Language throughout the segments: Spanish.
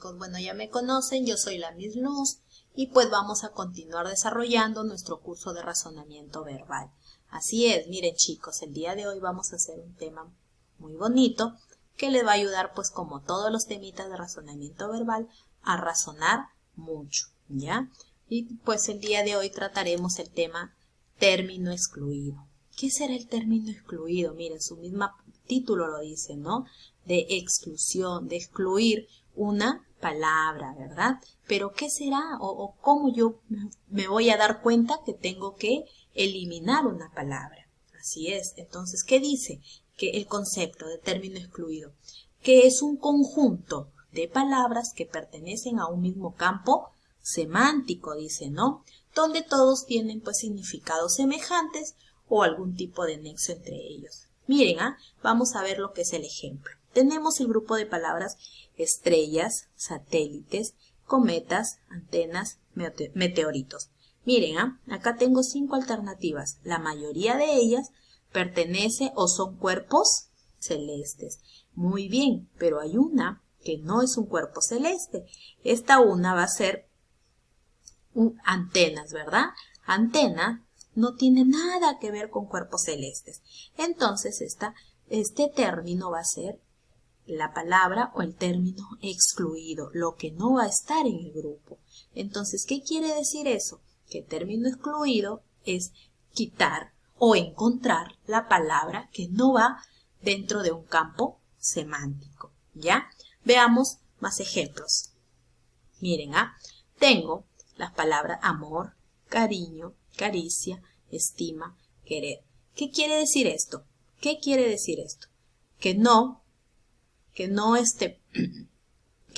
chicos, bueno, ya me conocen, yo soy la Miss Luz y pues vamos a continuar desarrollando nuestro curso de razonamiento verbal. Así es, miren chicos, el día de hoy vamos a hacer un tema muy bonito que les va a ayudar pues como todos los temitas de razonamiento verbal a razonar mucho, ¿ya? Y pues el día de hoy trataremos el tema término excluido. ¿Qué será el término excluido? Miren, su mismo título lo dice, ¿no? De exclusión, de excluir una palabra, ¿verdad? Pero ¿qué será? ¿O cómo yo me voy a dar cuenta que tengo que eliminar una palabra? Así es. Entonces, ¿qué dice? Que el concepto de término excluido, que es un conjunto de palabras que pertenecen a un mismo campo semántico, dice, ¿no? Donde todos tienen pues significados semejantes o algún tipo de nexo entre ellos. Miren, vamos a ver lo que es el ejemplo. Tenemos el grupo de palabras estrellas, satélites, cometas, antenas, meteoritos. Miren, acá tengo 5 alternativas. La mayoría de ellas pertenece o son cuerpos celestes. Muy bien, pero hay una que no es un cuerpo celeste. Esta una va a ser antenas, ¿verdad? Antena no tiene nada que ver con cuerpos celestes. Entonces, este término va a ser la palabra o el término excluido, lo que no va a estar en el grupo. Entonces, ¿qué quiere decir eso? Que el término excluido es quitar o encontrar la palabra que no va dentro de un campo semántico, ¿ya? Veamos más ejemplos. Miren, tengo las palabras amor, cariño, caricia, estima, querer. ¿Qué quiere decir esto? ¿Qué quiere decir esto? Que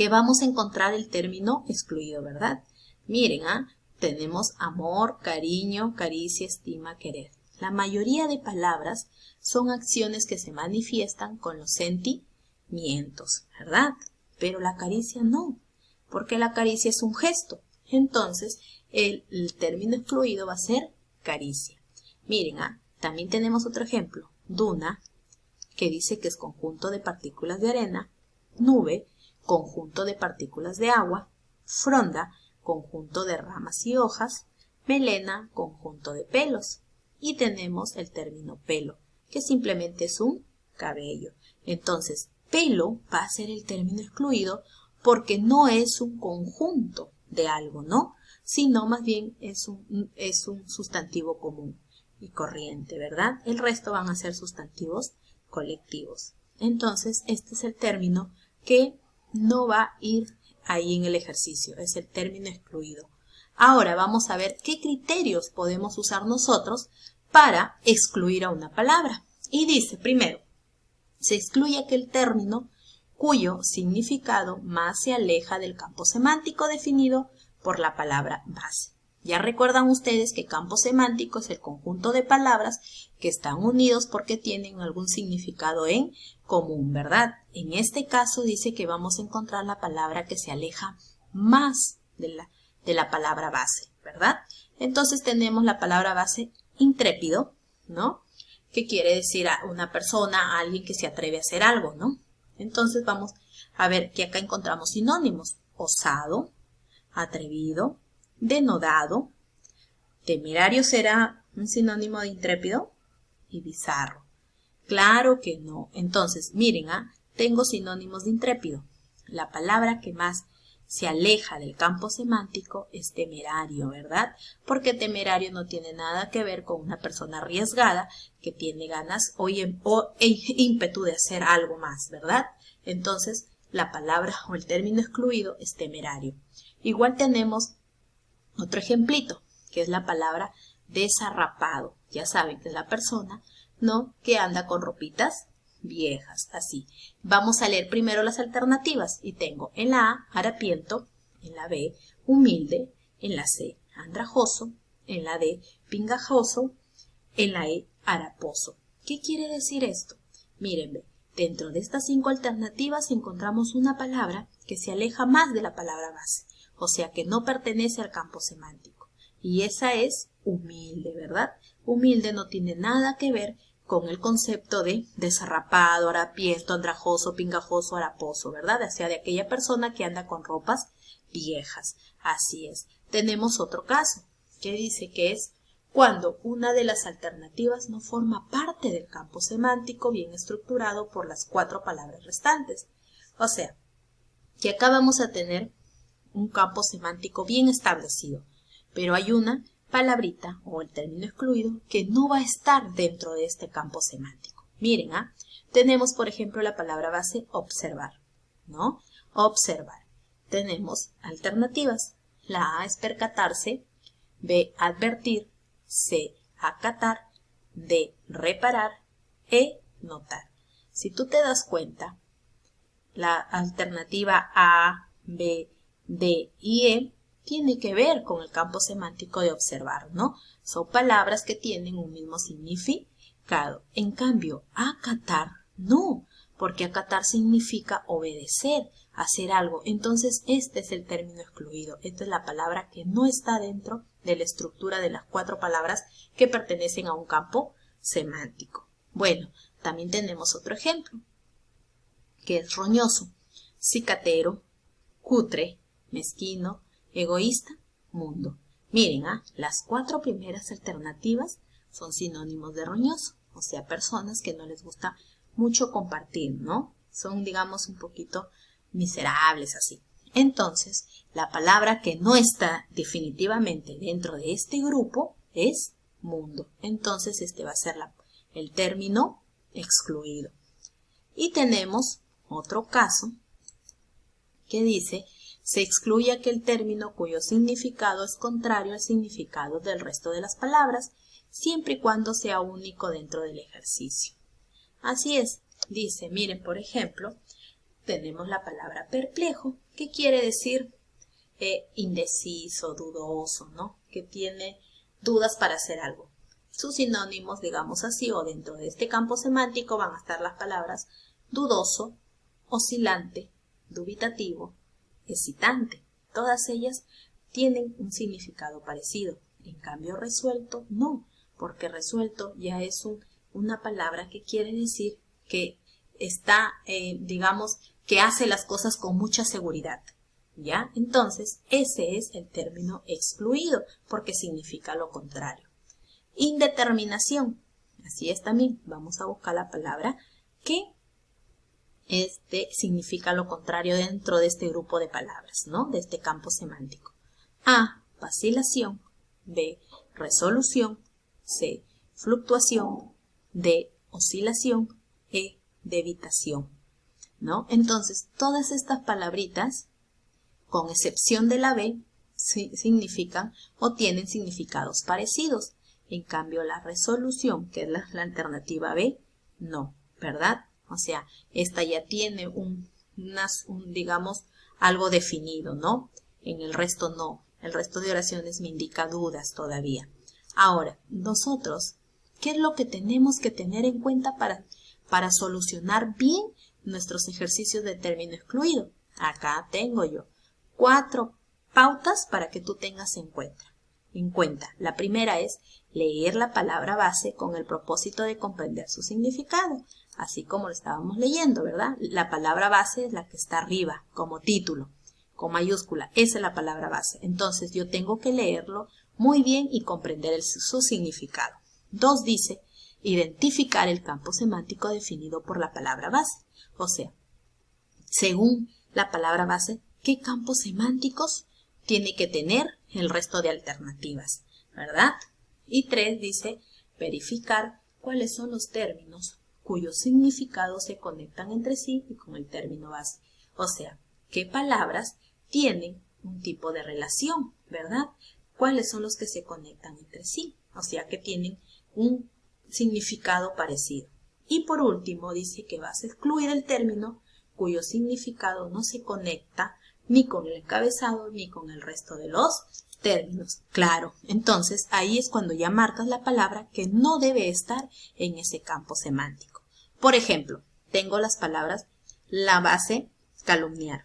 vamos a encontrar el término excluido, ¿verdad? Miren, tenemos amor, cariño, caricia, estima, querer. La mayoría de palabras son acciones que se manifiestan con los sentimientos, ¿verdad? Pero la caricia no, porque la caricia es un gesto. Entonces, el término excluido va a ser caricia. Miren, también tenemos otro ejemplo. Duna, que dice que es conjunto de partículas de arena. Nube, conjunto de partículas de agua. Fronda, conjunto de ramas y hojas. Melena, conjunto de pelos. Y tenemos el término pelo, que simplemente es un cabello. Entonces, pelo va a ser el término excluido porque no es un conjunto de algo, ¿no? Sino más bien es un sustantivo común y corriente, ¿verdad? El resto van a ser sustantivos colectivos. Entonces, este es el término que no va a ir ahí en el ejercicio, es el término excluido. Ahora vamos a ver qué criterios podemos usar nosotros para excluir a una palabra. Y dice, primero, se excluye aquel término cuyo significado más se aleja del campo semántico definido por la palabra base. Ya recuerdan ustedes que campo semántico es el conjunto de palabras que están unidos porque tienen algún significado en común, ¿verdad? En este caso dice que vamos a encontrar la palabra que se aleja más de la palabra base, ¿verdad? Entonces tenemos la palabra base intrépido, ¿no? Que quiere decir a una persona, a alguien que se atreve a hacer algo, ¿no? Entonces vamos a ver que acá encontramos sinónimos. Osado, atrevido, denodado. Temerario será un sinónimo de intrépido y bizarro. Claro que no. Entonces, miren, tengo sinónimos de intrépido. La palabra que más se aleja del campo semántico es temerario, ¿verdad? Porque temerario no tiene nada que ver con una persona arriesgada que tiene ganas o ímpetu de hacer algo más, ¿verdad? Entonces, la palabra o el término excluido es temerario. Igual tenemos otro ejemplito, que es la palabra desarrapado. Ya saben que es la persona, ¿no?, que anda con ropitas viejas, así. Vamos a leer primero las alternativas y tengo en la A, harapiento, en la B, humilde, en la C, andrajoso, en la D, pingajoso, en la E, haraposo. ¿Qué quiere decir esto? Miren, dentro de estas 5 alternativas encontramos una palabra que se aleja más de la palabra base, o sea que no pertenece al campo semántico. Y esa es humilde, ¿verdad? Humilde no tiene nada que ver con el concepto de desarrapado, harapiento, andrajoso, pingajoso, haraposo, ¿verdad? O sea, de aquella persona que anda con ropas viejas. Así es. Tenemos otro caso que dice que es cuando una de las alternativas no forma parte del campo semántico bien estructurado por las 4 palabras restantes. O sea, que acá vamos a tener un campo semántico bien establecido, pero hay una palabrita o el término excluido que no va a estar dentro de este campo semántico. Miren, tenemos por ejemplo la palabra base observar, ¿no? Observar. Tenemos alternativas. La A es percatarse, B advertir, C acatar, D reparar, E notar. Si tú te das cuenta, la alternativa A, B, D y E tiene que ver con el campo semántico de observar, ¿no? Son palabras que tienen un mismo significado. En cambio, acatar no, porque acatar significa obedecer, hacer algo. Entonces, este es el término excluido. Esta es la palabra que no está dentro de la estructura de las 4 palabras que pertenecen a un campo semántico. Bueno, también tenemos otro ejemplo, que es roñoso, cicatero, cutre, mezquino, egoísta, mundo. Miren, las 4 primeras alternativas son sinónimos de roñoso, o sea, personas que no les gusta mucho compartir, ¿no? Son, digamos, un poquito miserables así. Entonces, la palabra que no está definitivamente dentro de este grupo es mundo. Entonces, este va a ser el término excluido. Y tenemos otro caso que dice, se excluye aquel término cuyo significado es contrario al significado del resto de las palabras, siempre y cuando sea único dentro del ejercicio. Así es, dice, miren, por ejemplo, tenemos la palabra perplejo, que quiere decir indeciso, dudoso, ¿no? Que tiene dudas para hacer algo. Sus sinónimos, digamos así, o dentro de este campo semántico van a estar las palabras dudoso, oscilante, dubitativo, hesitante. Todas ellas tienen un significado parecido. En cambio, resuelto no, porque resuelto ya es una palabra que quiere decir que está, digamos, que hace las cosas con mucha seguridad. ¿Ya? Entonces, ese es el término excluido, porque significa lo contrario. Indeterminación. Así es también. Vamos a buscar la palabra que significa lo contrario dentro de este grupo de palabras, ¿no? De este campo semántico. A, vacilación. B, resolución. C, fluctuación. D, oscilación. E, devitación, ¿no? Entonces, todas estas palabritas, con excepción de la B, significan o tienen significados parecidos. En cambio, la resolución, que es la alternativa B, no, ¿verdad? O sea, esta ya tiene digamos, algo definido, ¿no? En el resto no. El resto de oraciones me indica dudas todavía. Ahora, nosotros, ¿qué es lo que tenemos que tener en cuenta para solucionar bien nuestros ejercicios de término excluido? Acá tengo yo 4 pautas para que tú tengas en cuenta. La primera es leer la palabra base con el propósito de comprender su significado, así como lo estábamos leyendo, ¿verdad? La palabra base es la que está arriba, como título, con mayúscula. Esa es la palabra base. Entonces yo tengo que leerlo muy bien y comprender su significado. 2 dice, identificar el campo semántico definido por la palabra base. O sea, según la palabra base, ¿qué campos semánticos tiene que tener el resto de alternativas? ¿Verdad? Y 3 dice, verificar cuáles son los términos cuyos significados se conectan entre sí y con el término base. O sea, ¿qué palabras tienen un tipo de relación? ¿Verdad? ¿Cuáles son los que se conectan entre sí? O sea, que tienen un significado parecido. Y por último dice que vas a excluir el término cuyo significado no se conecta ni con el encabezado ni con el resto de los términos. Claro, entonces ahí es cuando ya marcas la palabra que no debe estar en ese campo semántico. Por ejemplo, tengo las palabras, la base, calumniar.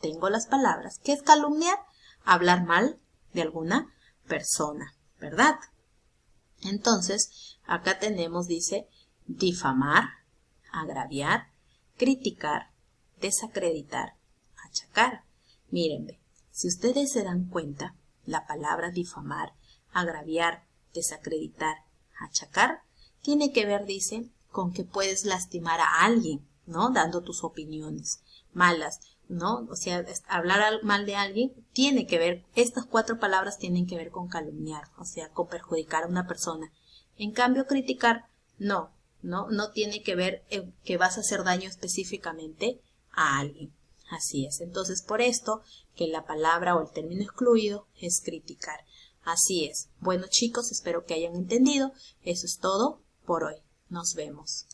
Tengo las palabras, ¿qué es calumniar? Hablar mal de alguna persona, ¿verdad? Entonces, acá tenemos, dice, difamar, agraviar, criticar, desacreditar, achacar. Miren, ve, si ustedes se dan cuenta, la palabra difamar, agraviar, desacreditar, achacar, tiene que ver, dice, con que puedes lastimar a alguien, ¿no? Dando tus opiniones malas, ¿no? O sea, hablar mal de alguien tiene que ver, estas 4 palabras tienen que ver con calumniar, o sea, con perjudicar a una persona. En cambio, criticar, no tiene que ver que vas a hacer daño específicamente a alguien. Así es. Entonces, por esto que la palabra o el término excluido es criticar. Así es. Bueno, chicos, espero que hayan entendido. Eso es todo por hoy. Nos vemos.